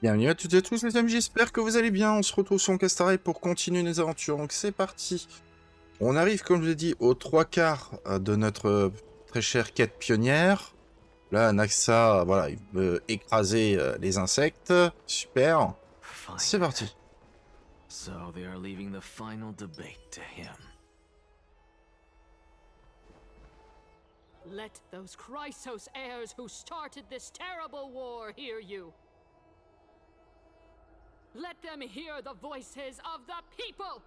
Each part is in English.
Bienvenue à toutes et à tous les amis, j'espère que vous allez bien. On se retrouve sur HONKAI STAR RAIL pour continuer nos aventures. Donc c'est parti. On arrive, comme je l'ai dit, aux trois quarts de notre très chère quête pionnière. Là, Naxa, voilà, il veut écraser les insectes. Super. C'est Fine. parti. So they are leaving the final debate to him. Let those Chrysos heirs who started this terrible war hear you. Let them hear the voices of the people!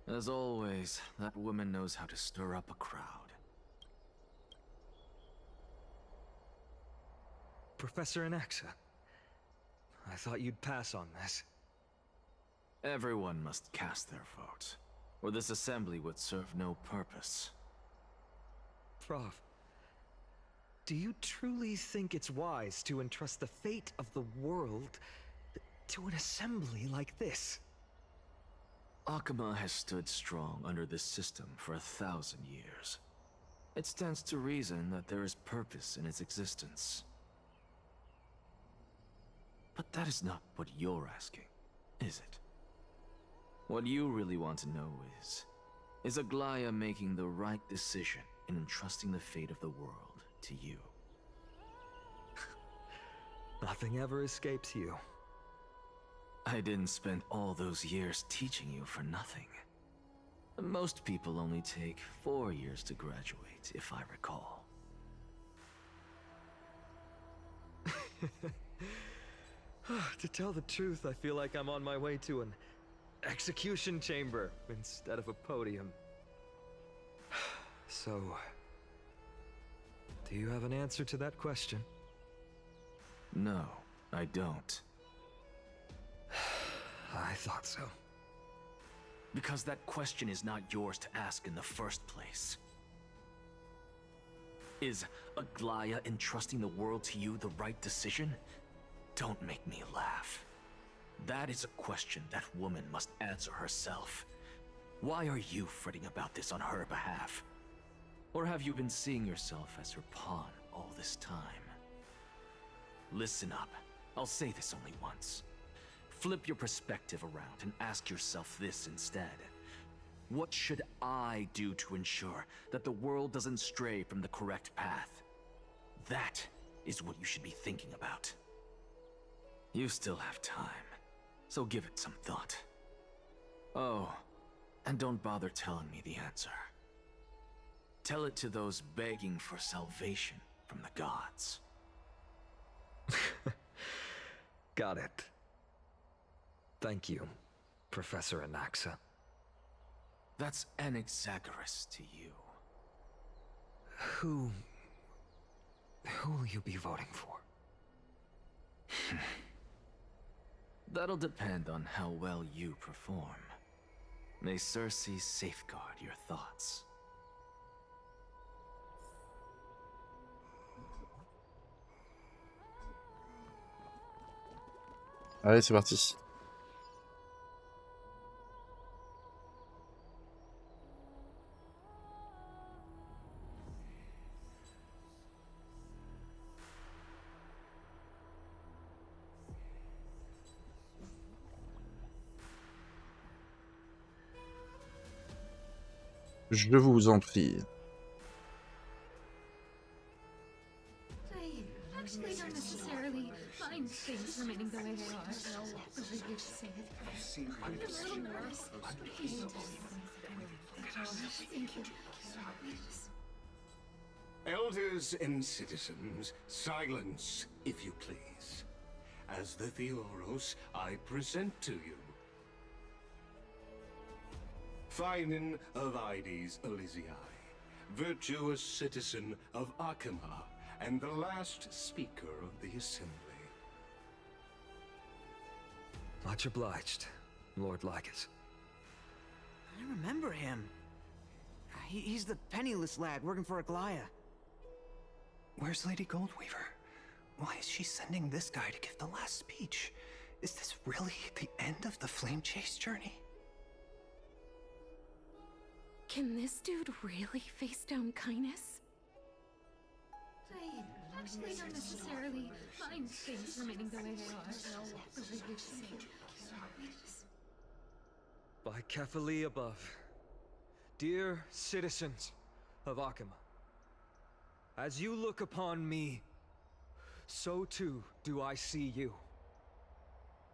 As always, that woman knows how to stir up a crowd. Professor Anaxa, I thought you'd pass on this. Everyone must cast their vote, or this assembly would serve no purpose. Prof, do you truly think it's wise to entrust the fate of the world to an assembly like this? Akama has stood strong under this system for 1,000 years. It stands to reason that there is purpose in its existence. But that is not what you're asking, is it? What you really want to know is Aglaya making the right decision in entrusting the fate of the world to you? Nothing ever escapes you. I didn't spend all those years teaching you for nothing. Most people only take 4 years to graduate, if I recall. To tell the truth, I feel like I'm on my way to an execution chamber instead of a podium. So, do you have an answer to that question? No, I don't. I thought so. Because that question is not yours to ask in the first place. Is Aglaya entrusting the world to you the right decision? Don't make me laugh. That is a question that woman must answer herself. Why are you fretting about this on her behalf? Or have you been seeing yourself as her pawn all this time? Listen up. I'll say this only once. Flip your perspective around and ask yourself this instead. What should I do to ensure that the world doesn't stray from the correct path? That is what you should be thinking about. You still have time, so give it some thought. Oh, and don't bother telling me the answer. Tell it to those begging for salvation from the gods. Got it. Thank you, Professor Anaxa. That's Anaxagoras to you. Who will you be voting for? That'll depend on how well you perform. May Circe safeguard your thoughts. Allez, c'est parti. Je vous en prie. I actually don't necessarily find things remaining the way they are. The way you say it. A little more. Thank you. Elders and citizens, silence, if you please. As the Theoros, I present to you Finan of Ides Elysiae, virtuous citizen of Akama, and the last speaker of the assembly. Much obliged, Lord Lycus. I remember him. He's the penniless lad working for Aglaya. Where's Lady Goldweaver? Why is she sending this guy to give the last speech? Is this really the end of the Flame Chase journey? Can this dude really face down kindness? I actually don't necessarily mind things remaining the way they are. Really say it. By Kefali above, dear citizens of Akima, as you look upon me, so too do I see you.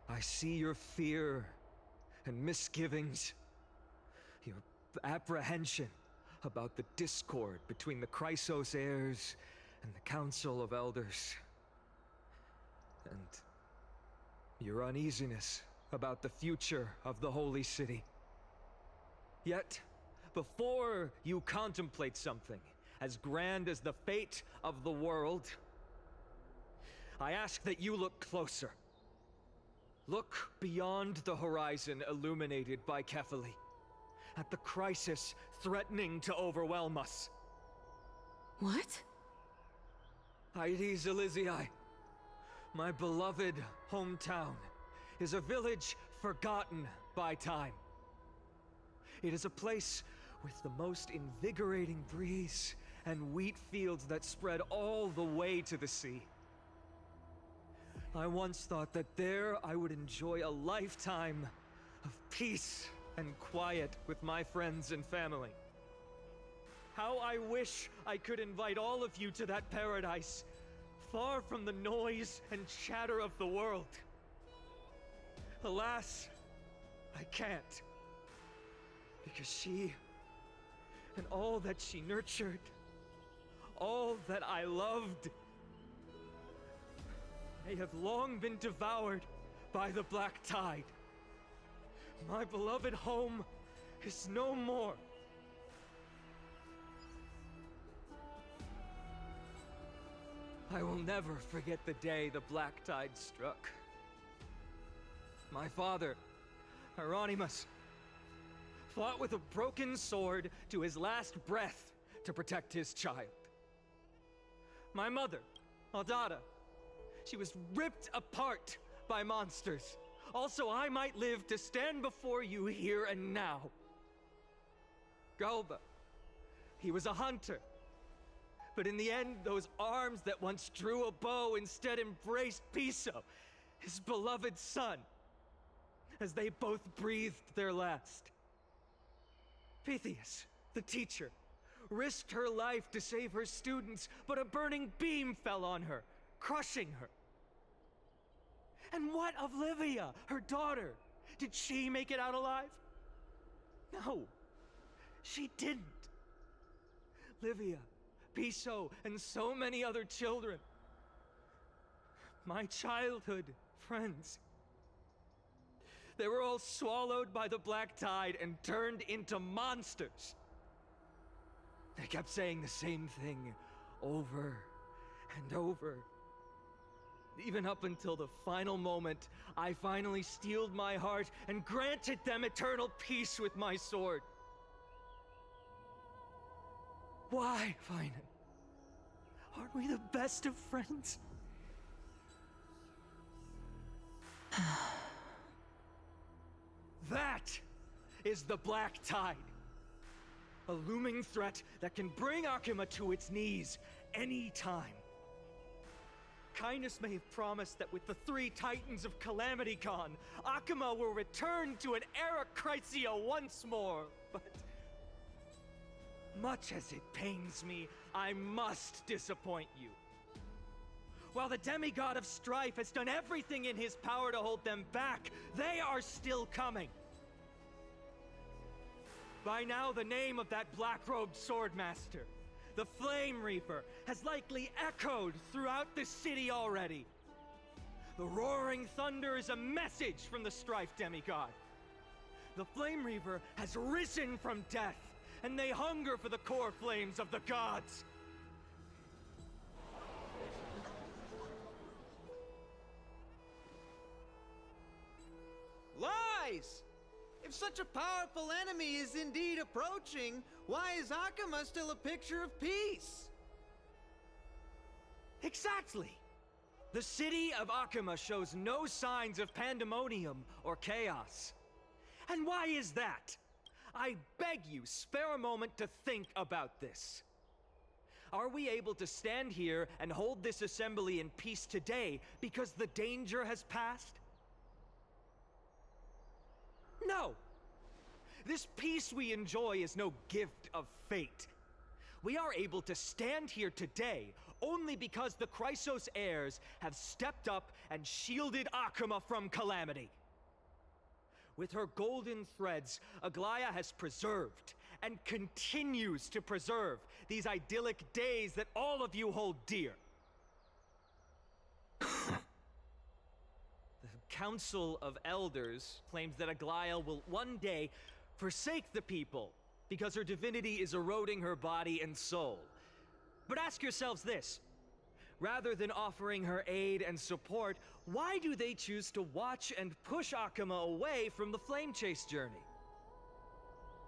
I see your fear and misgivings, your apprehension about the discord between the Chrysos heirs and the Council of Elders, and your uneasiness about the future of the Holy City. Yet, before you contemplate something as grand as the fate of the world, I ask that you look closer. Look beyond the horizon illuminated by Kefali, at the crisis threatening to overwhelm us. What? Aedes Elysiae, my beloved hometown, is a village forgotten by time. It is a place with the most invigorating breeze and wheat fields that spread all the way to the sea. I once thought that there I would enjoy a lifetime of peace and quiet with my friends and family. How I wish I could invite all of you to that paradise, far from the noise and chatter of the world. Alas, I can't. Because she, and all that she nurtured, all that I loved, they have long been devoured by the black tide. My beloved home is no more. I will never forget the day the black tide struck. My father, Hieronymus, fought with a broken sword to his last breath to protect his child. My mother, Aldada, she was ripped apart by monsters. Also, I might live to stand before you here and now. Galba, he was a hunter. But in the end, those arms that once drew a bow instead embraced Piso, his beloved son, as they both breathed their last. Pythias, the teacher, risked her life to save her students, but a burning beam fell on her, crushing her. And what of Livia, her daughter? Did she make it out alive? No, she didn't. Livia, Piso, and so many other children. My childhood friends. They were all swallowed by the black tide and turned into monsters. They kept saying the same thing over and over. Even up until the final moment, I finally steeled my heart and granted them eternal peace with my sword. Why, Finan? Aren't we the best of friends? That is the black tide. A looming threat that can bring Akima to its knees any time. Kindness may have promised that with the 3 titans of Calamity gone, Akima will return to an era Chrysia once more, but much as it pains me, I must disappoint you. While the demigod of strife has done everything in his power to hold them back, they are still coming. By now, the name of that black-robed swordmaster, the Flame Reaper, has likely echoed throughout the city already. The roaring thunder is a message from the strife demigod. The Flame Reaper has risen from death, and they hunger for the core flames of the gods. Lies! If such a powerful enemy is indeed approaching, why is Akima still a picture of peace? Exactly! The city of Akima shows no signs of pandemonium or chaos. And why is that? I beg you, spare a moment to think about this. Are we able to stand here and hold this assembly in peace today because the danger has passed? No! This peace we enjoy is no gift of fate. We are able to stand here today only because the Chrysos heirs have stepped up and shielded Akuma from calamity. With her golden threads, Aglaya has preserved and continues to preserve these idyllic days that all of you hold dear. The Council of Elders claims that Aglaya will one day forsake the people because her divinity is eroding her body and soul. But ask yourselves this. Rather than offering her aid and support, why do they choose to watch and push Akuma away from the flame chase journey?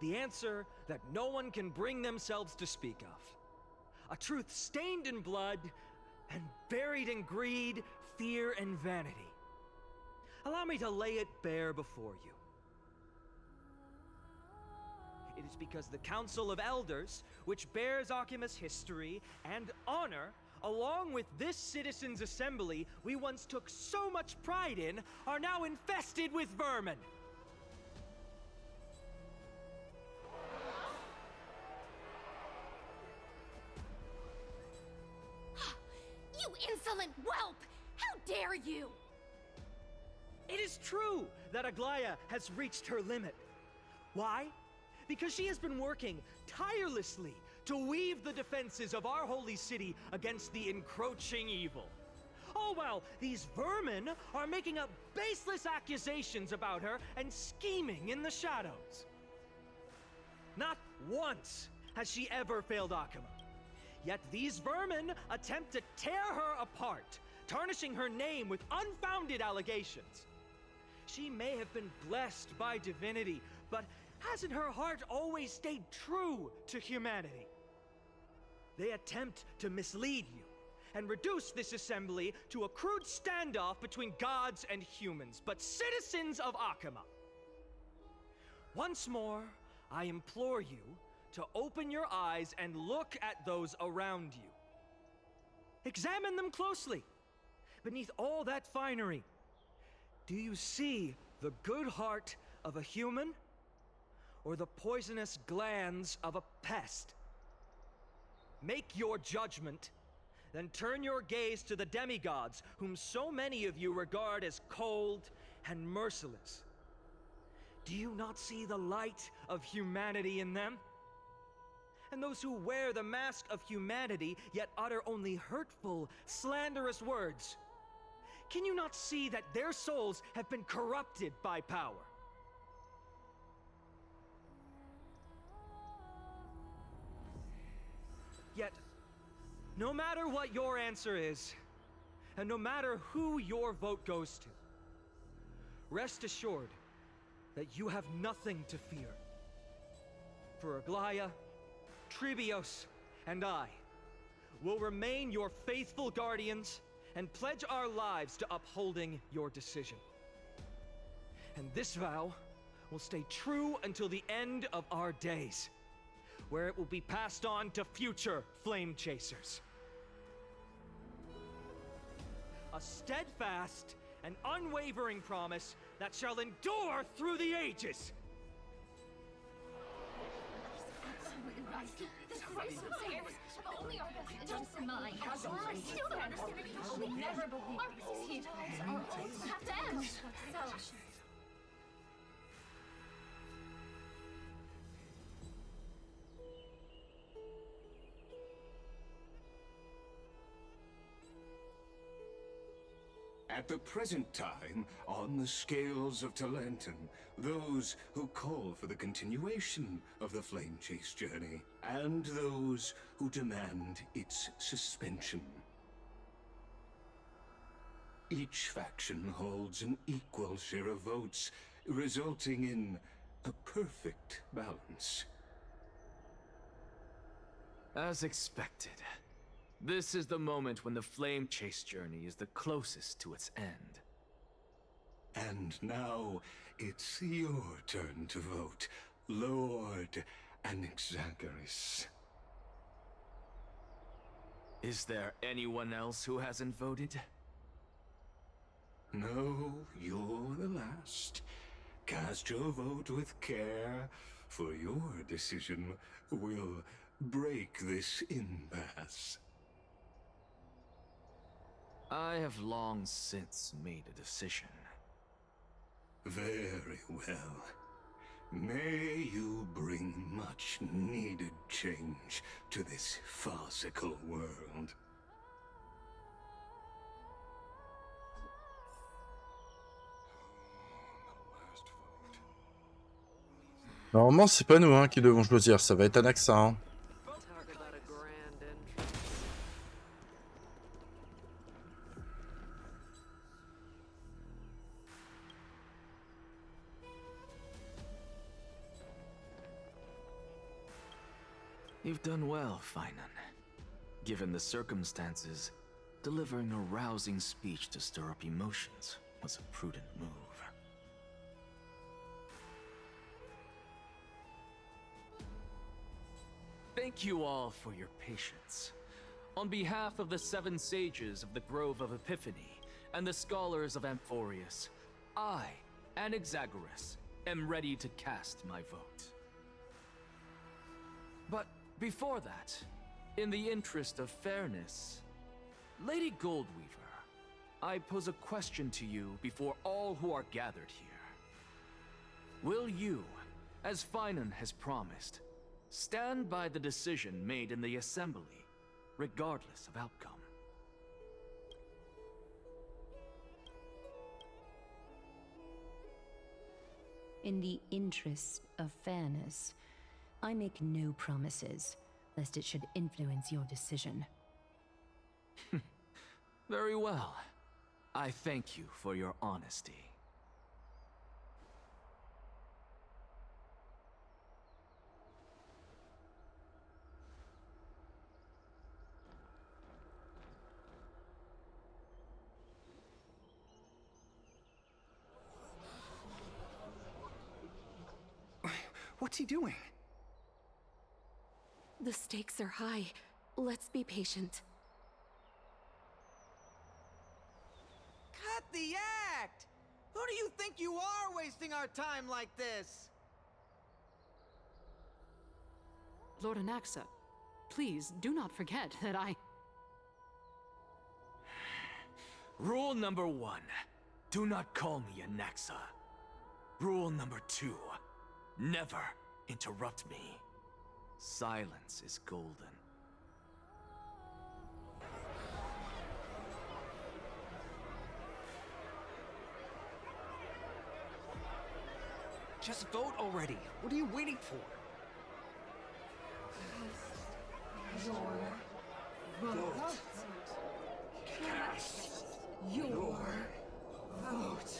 The answer that no one can bring themselves to speak of. A truth stained in blood and buried in greed, fear, and vanity. Allow me to lay it bare before you. It is because the Council of Elders, which bears Akuma's history and honor, along with this citizens' assembly we once took so much pride in, are now infested with vermin. You insolent whelp! How dare you! It is true that Aglaya has reached her limit. Why? Because she has been working tirelessly to weave the defenses of our holy city against the encroaching evil. All while these vermin are making up baseless accusations about her and scheming in the shadows. Not once has she ever failed Akuma. Yet these vermin attempt to tear her apart, tarnishing her name with unfounded allegations. She may have been blessed by divinity, but hasn't her heart always stayed true to humanity? They attempt to mislead you and reduce this assembly to a crude standoff between gods and humans, but citizens of Akuma. Once more, I implore you to open your eyes and look at those around you. Examine them closely. Beneath all that finery, do you see the good heart of a human or the poisonous glands of a pest? Make your judgment, then turn your gaze to the demigods whom so many of you regard as cold and merciless. Do you not see the light of humanity in them? And those who wear the mask of humanity yet utter only hurtful, slanderous words. Can you not see that their souls have been corrupted by power? Yet, no matter what your answer is, and no matter who your vote goes to, rest assured that you have nothing to fear. For Aglaya, Tribios, and I will remain your faithful guardians and pledge our lives to upholding your decision. And this vow will stay true until the end of our days, where it will be passed on to future flame chasers. A steadfast and unwavering promise that shall endure through the ages. The Chrysos heirs have only our best interests in mind. I still don't understand how we never believe our teachers are always have to end. So... At the present time, on the scales of Talentum, those who call for the continuation of the flame chase journey, and those who demand its suspension. Each faction holds an equal share of votes, resulting in a perfect balance. As expected. This is the moment when the flame chase journey is the closest to its end. And now, it's your turn to vote. Lord Anaxagoras. Is there anyone else who hasn't voted? No, you're the last. Cast your vote with care, for your decision will break this impasse. I have long since made a decision. Very well. May you bring much needed change to this farcical world. Normalement, c'est pas nous hein, qui devons choisir, ça va être Anaxa. Hein. You've done well, Finan. Given the circumstances, delivering a rousing speech to stir up emotions was a prudent move. Thank you all for your patience. On behalf of the 7 sages of the Grove of Epiphany and the scholars of Amphorius, I, Anaxagoras, am ready to cast my vote. But before that, in the interest of fairness, Lady Goldweaver, I pose a question to you before all who are gathered here. Will you, as Finan has promised, stand by the decision made in the assembly, regardless of outcome? In the interest of fairness, I make no promises, lest it should influence your decision. Very well. I thank you for your honesty. What's he doing? The stakes are high. Let's be patient. Cut the act! Who do you think you are wasting our time like this? Lord Anaxa, please do not forget that I... Rule number 1. Do not call me Anaxa. Rule number 2. Never interrupt me. Silence is golden. Just vote already. What are you waiting for? Your vote. Cast your vote.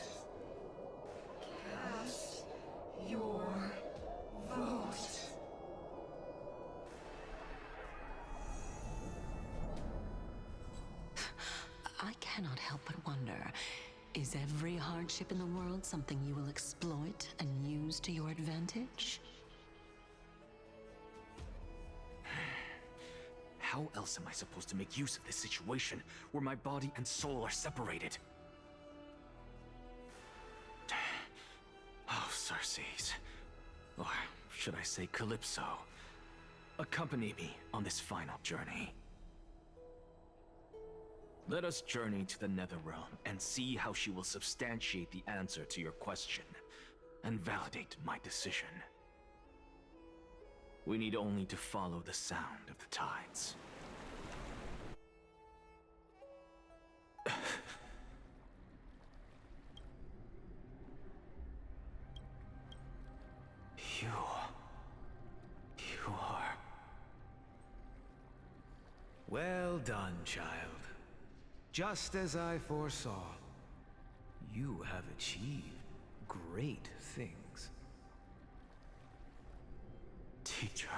Cast your vote. I cannot help but wonder, is every hardship in the world something you will exploit and use to your advantage? How else am I supposed to make use of this situation where my body and soul are separated? Oh, Circes. Or should I say Calypso? Accompany me on this final journey. Let us journey to the Netherrealm and see how she will substantiate the answer to your question and validate my decision. We need only to follow the sound of the tides. You are... Well done, child. Just as I foresaw, you have achieved great things. Teacher.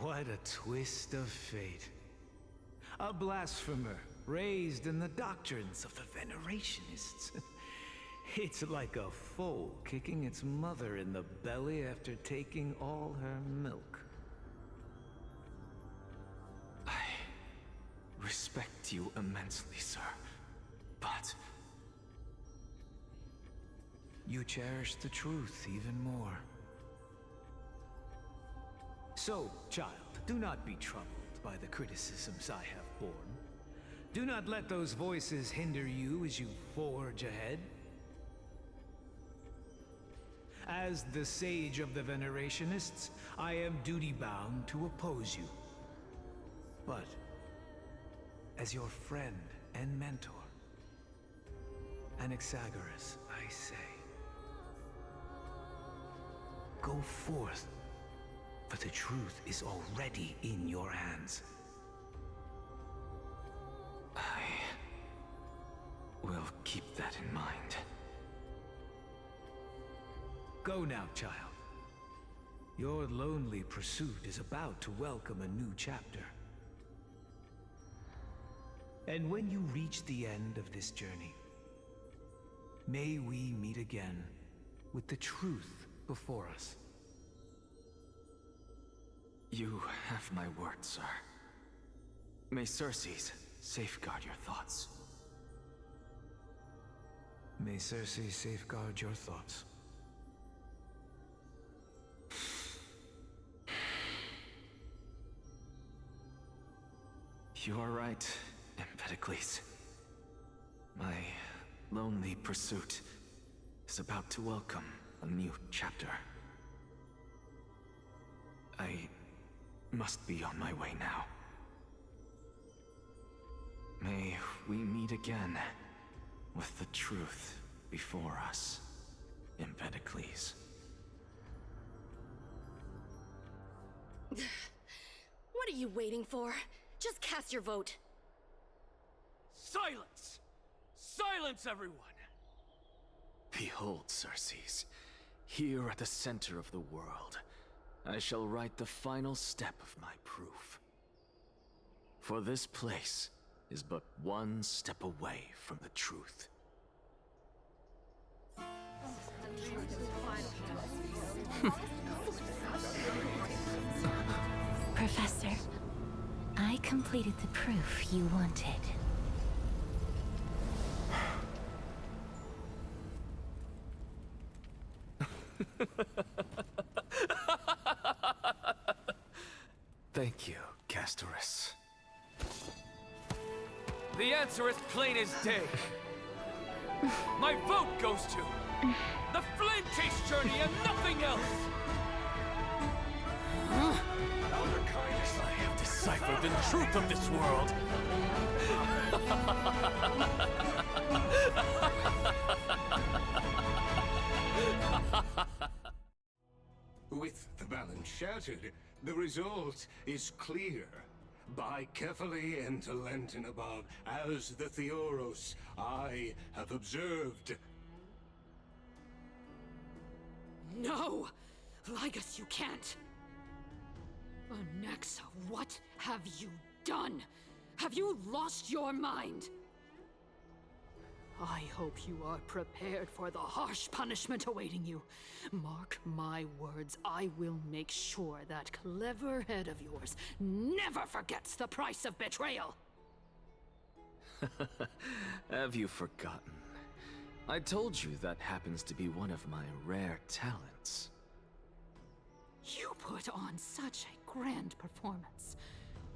What a twist of fate. A blasphemer raised in the doctrines of the Venerationists. It's like a foal kicking its mother in the belly after taking all her milk. I respect you immensely, sir. But you cherish the truth even more. So, child, do not be troubled by the criticisms I have borne. Do not let those voices hinder you as you forge ahead. As the sage of the Venerationists, I am duty-bound to oppose you. But, as your friend and mentor, Anaxagoras, I say, go forth, for the truth is already in your hands. I will keep that in mind. Go now, child. Your lonely pursuit is about to welcome a new chapter. And when you reach the end of this journey, may we meet again with the truth before us. You have my word, sir. May Circe's safeguard your thoughts. May Circe safeguard your thoughts. You are right, Empedocles. My lonely pursuit is about to welcome a new chapter. I must be on my way now. May we meet again with the truth before us, Empedocles. What are you waiting for? Just cast your vote. Silence! Silence, everyone! Behold, Circes, here at the center of the world, I shall write the final step of my proof. For this place is but one step away from the truth. Professor, I completed the proof you wanted. Thank you, Castorus. The answer is plain as day. My vote goes to the flame chase journey and nothing else. I have deciphered the truth of this world. With the balance shattered, the result is clear. By carefully enter Lenten above, as the Theoros I have observed. No! Ligus, you can't! Anaxa, what have you done? Have you lost your mind? I hope you are prepared for the harsh punishment awaiting you. Mark my words, I will make sure that clever head of yours never forgets the price of betrayal. Have you forgotten? I told you that happens to be one of my rare talents. You put on such a grand performance,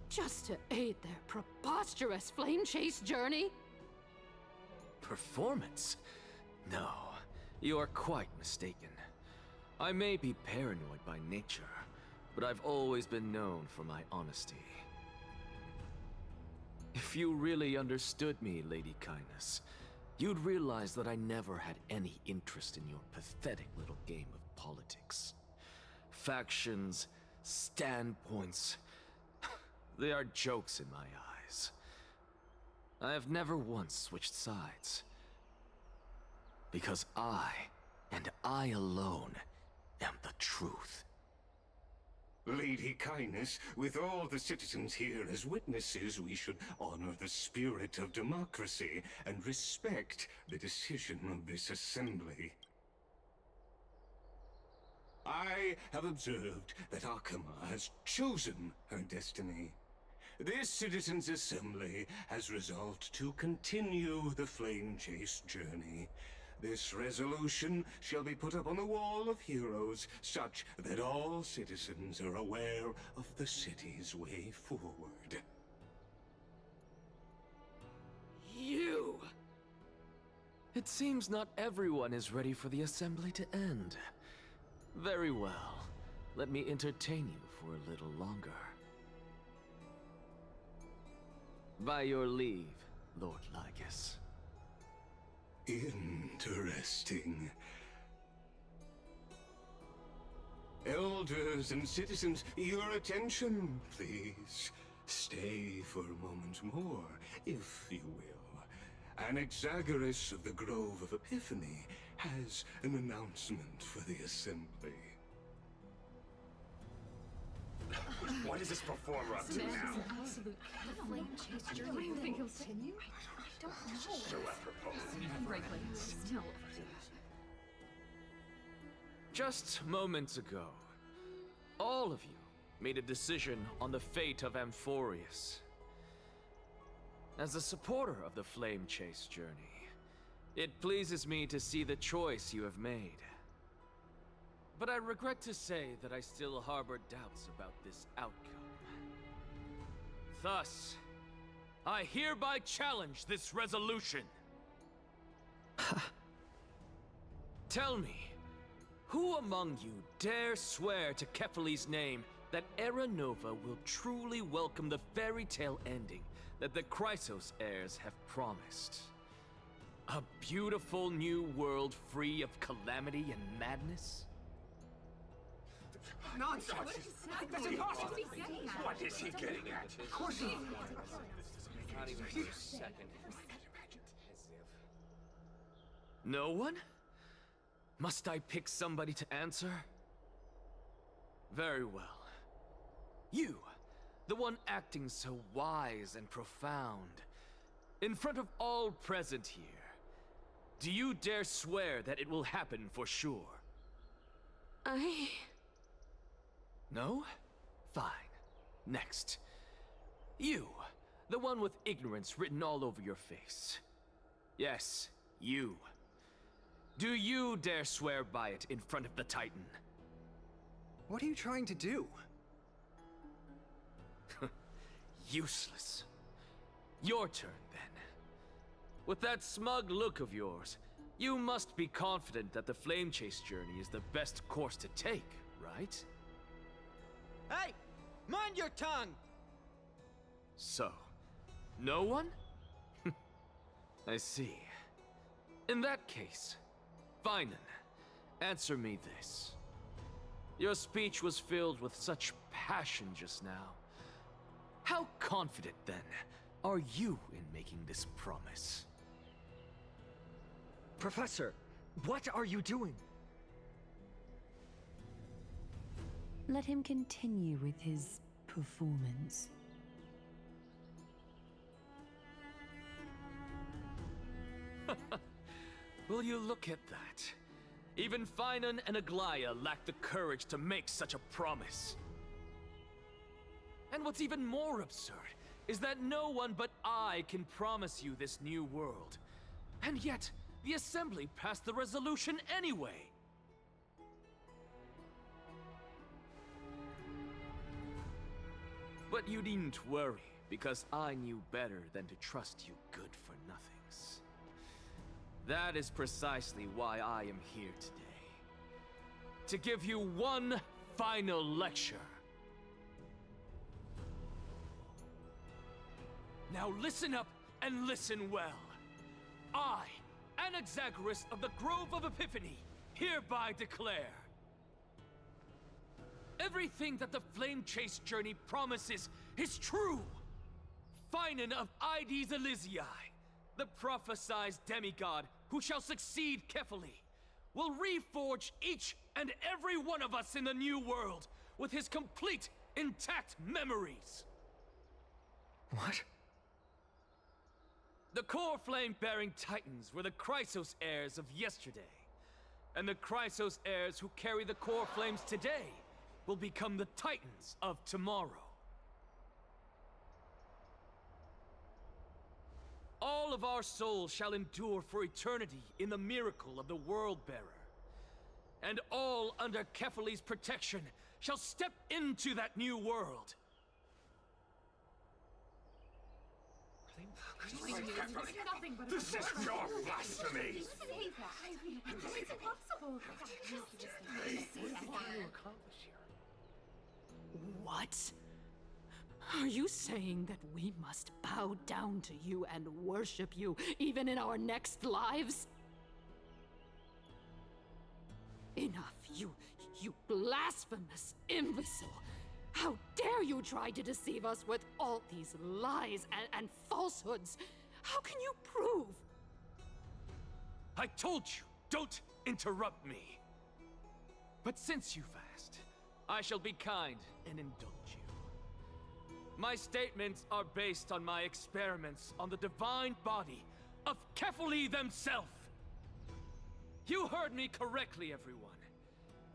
just to aid their preposterous flame chase journey? Performance? No, you are quite mistaken. I may be paranoid by nature, but I've always been known for my honesty. If you really understood me, Lady Kindness, you'd realize that I never had any interest in your pathetic little game of politics. Factions, standpoints, they are jokes in my eyes. I have never once switched sides. Because I, and I alone, am the truth. Lady Kindness, with all the citizens here as witnesses, we should honor the spirit of democracy and respect the decision of this assembly. I have observed that Akama has chosen her destiny. This citizens' assembly has resolved to continue the flame chase journey. This resolution shall be put up on the wall of heroes, such that all citizens are aware of the city's way forward. You! It seems not everyone is ready for the assembly to end. Very well. Let me entertain you for a little longer. By your leave, Lord Lygus. Interesting. Elders and citizens, your attention, please. Stay for a moment more, if you will. Anaxagoras of the Grove of Epiphany has an announcement for the assembly. What is this performer up to now? Absolute flame chase journey. What do you think he'll continue? I don't know. So apropos. Frankly, still. Just moments ago, all of you made a decision on the fate of Amphorius. As a supporter of the flame chase journey, it pleases me to see the choice you have made. But I regret to say that I still harbor doubts about this outcome. Thus, I hereby challenge this resolution. Tell me, who among you dare swear to Kefali's name that Era Nova will truly welcome the fairy tale ending that the Chrysos heirs have promised? A beautiful new world free of calamity and madness? Nonsense! That's impossible! What is he getting at? Of course not! Not even for a second. No one? Must I pick somebody to answer? Very well. You, the one acting so wise and profound, in front of all present here, do you dare swear that it will happen for sure? No? Fine. Next. You, the one with ignorance written all over your face. Yes, you. Do you dare swear by it in front of the Titan? What are you trying to do? Useless. Your turn, then. With that smug look of yours, you must be confident that the flame chase journey is the best course to take, right? Hey! Mind your tongue! So, no one? I see. In that case, Finan, answer me this. Your speech was filled with such passion just now. How confident, then, are you in making this promise? Professor, what are you doing? Let him continue with his performance. Will you look at that? Even Finan and Aglaya lack the courage to make such a promise. And what's even more absurd is that no one but I can promise you this new world. And yet, the Assembly passed the resolution anyway. But you needn't worry, because I knew better than to trust you good-for-nothings. That is precisely why I am here today. To give you one final lecture. Now listen up and listen well. I, Anaxagoras of the Grove of Epiphany, hereby declare everything that the flame chase journey promises is true. Finan of Ides Elysiae, the prophesied demigod who shall succeed Kefali, will reforge each and every one of us in the new world with his complete, intact memories. What? The core flame-bearing titans were the Chrysos heirs of yesterday. And the Chrysos heirs who carry the core flames today will become the titans of tomorrow. All of our souls shall endure for eternity in the miracle of the World-Bearer. And all under Kefali's protection shall step into that new world. This is your blasphemy! It's impossible. What? Are you saying that we must bow down to you and worship you, even in our next lives? Enough, you blasphemous imbecile! How dare you try to deceive us with all these lies and falsehoods? How can you prove? I told you, don't interrupt me. But since you've asked, I shall be kind and indulge you. My statements are based on my experiments on the divine body of Kefali themselves. You heard me correctly, everyone.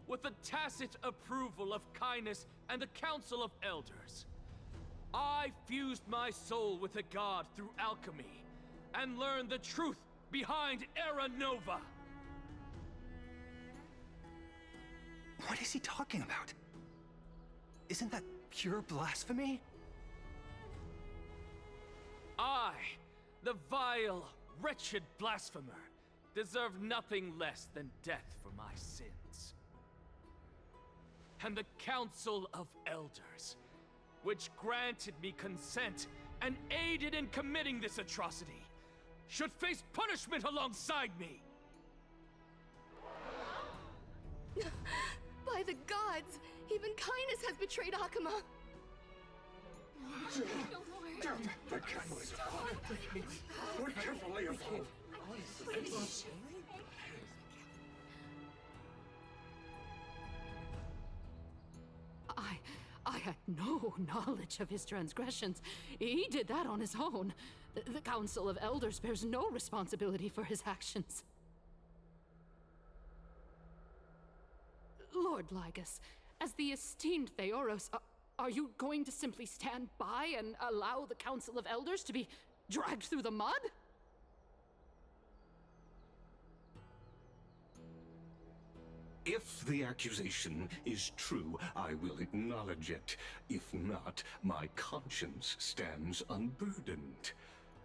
With the tacit approval of kindness and the Council of Elders, I fused my soul with the god through alchemy and learned the truth behind Era Nova. What is he talking about? Isn't that pure blasphemy? I, the vile, wretched blasphemer, deserve nothing less than death for my sins. And the Council of Elders, which granted me consent and aided in committing this atrocity, should face punishment alongside me! By the gods, even kindness has betrayed Akuma. The catalyst. We're carefully evolved. I had no knowledge of his transgressions. He did that on his own. The Council of Elders bears no responsibility for his actions. Lord Lygus, as the esteemed Theoros, are you going to simply stand by and allow the Council of Elders to be dragged through the mud? If the accusation is true, I will acknowledge it. If not, my conscience stands unburdened.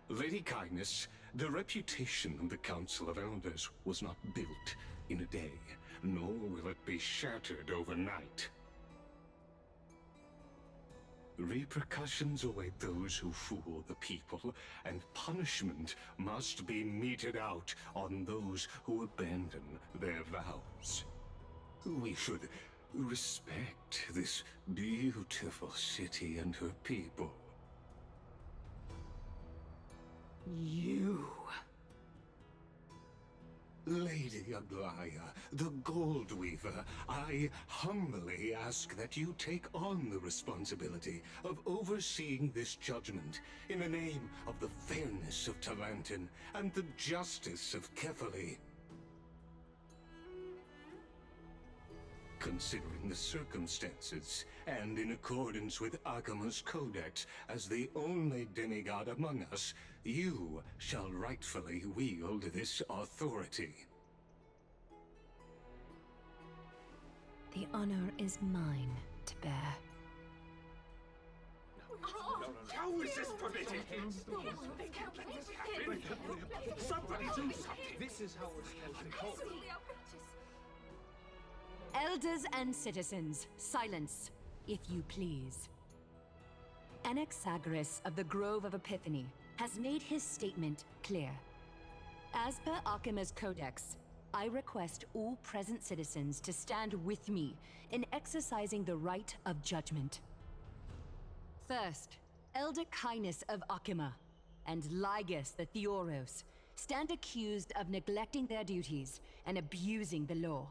Lady Kindness, the reputation of the Council of Elders was not built in a day, nor will it be shattered overnight. Repercussions await those who fool the people, and punishment must be meted out on those who abandon their vows. We should respect this beautiful city and her people. You... Lady Aglaya, the Gold Weaver, I humbly ask that you take on the responsibility of overseeing this judgment in the name of the fairness of Talantin and the justice of Kefali. Considering the circumstances, and in accordance with Akuma's codex, as the only demigod among us, you shall rightfully wield this authority. The honor is mine to bear. How is this permitted? Somebody do something. This is how we're supposed to cope. Elders and citizens, silence, if you please. Anaxagoras of the Grove of Epiphany has made his statement clear. As per Akuma's codex, I request all present citizens to stand with me in exercising the right of judgment. First, Elder Kindness of Akuma and Lygus the Theoros stand accused of neglecting their duties and abusing the law,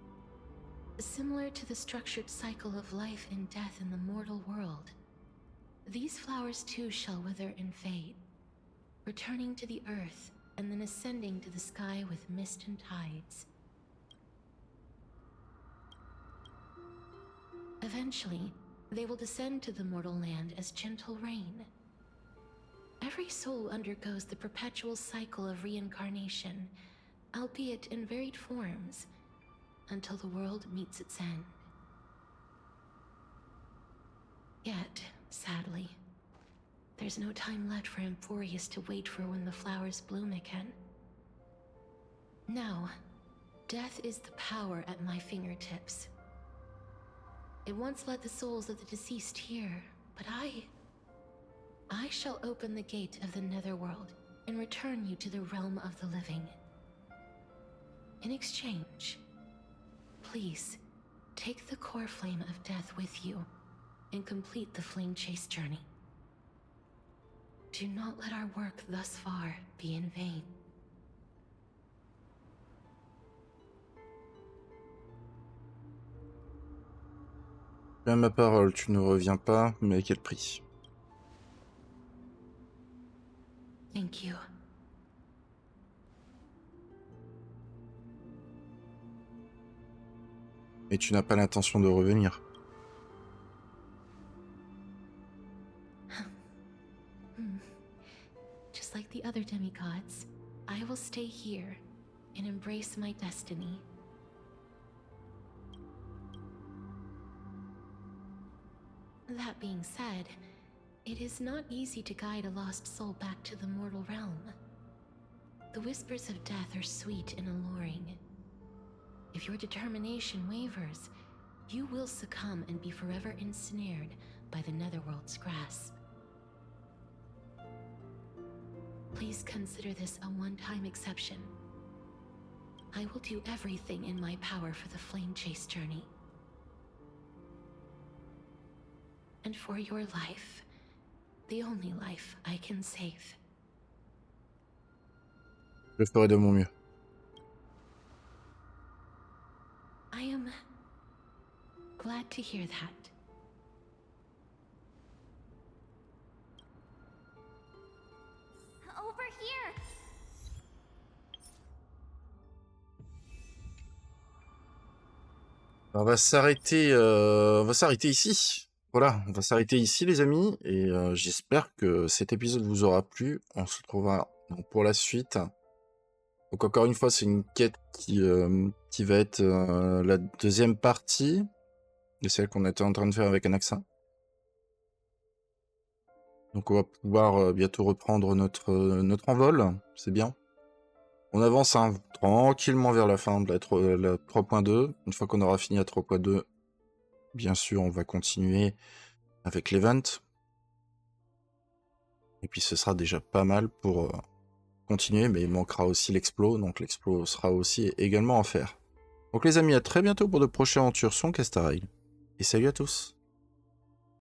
similar to the structured cycle of life and death in the mortal world. These flowers too shall wither and fade, returning to the earth and then ascending to the sky with mist and tides. Eventually, they will descend to the mortal land as gentle rain. Every soul undergoes the perpetual cycle of reincarnation, albeit in varied forms, until the world meets its end. Yet, sadly, there's no time left for Emphorius to wait for when the flowers bloom again. Now, death is the power at my fingertips. It once led the souls of the deceased here, but I shall open the gate of the netherworld and return you to the realm of the living. In exchange, please, take the core flame of death with you and complete the flame chase journey. Do not let our work thus far be in vain. À ma parole, tu ne reviens pas, mais à quel prix? Thank you. Et tu n'as pas l'intention de revenir. Just like the other demigods, I will stay here and embrace my destiny. That being said, it is not easy to guide a lost soul back to the mortal realm. The whispers of death are sweet and alluring. If your determination wavers, you will succumb and be forever ensnared by the netherworld's grasp. Please consider this a one-time exception. I will do everything in my power for the flame chase journey. And for your life, the only life I can save. Je ferai de mon mieux. I am glad to hear that. Over here. On va s'arrêter ici. Voilà, on va s'arrêter ici les amis, et j'espère que cet épisode vous aura plu. On se retrouvera donc pour la suite. Donc encore une fois, c'est une quête qui va être la deuxième partie de celle qu'on était en train de faire avec Anaxa. Donc on va pouvoir bientôt reprendre notre envol, c'est bien. On avance tranquillement vers la fin de la 3.2. Une fois qu'on aura fini la 3.2, bien sûr, on va continuer avec l'event. Et puis ce sera déjà pas mal pour continuer, mais il manquera aussi l'explo. Donc l'explo sera aussi également à faire. Donc les amis, à très bientôt pour de prochaines aventures sur HONKAI STAR RAIL. Et salut à tous!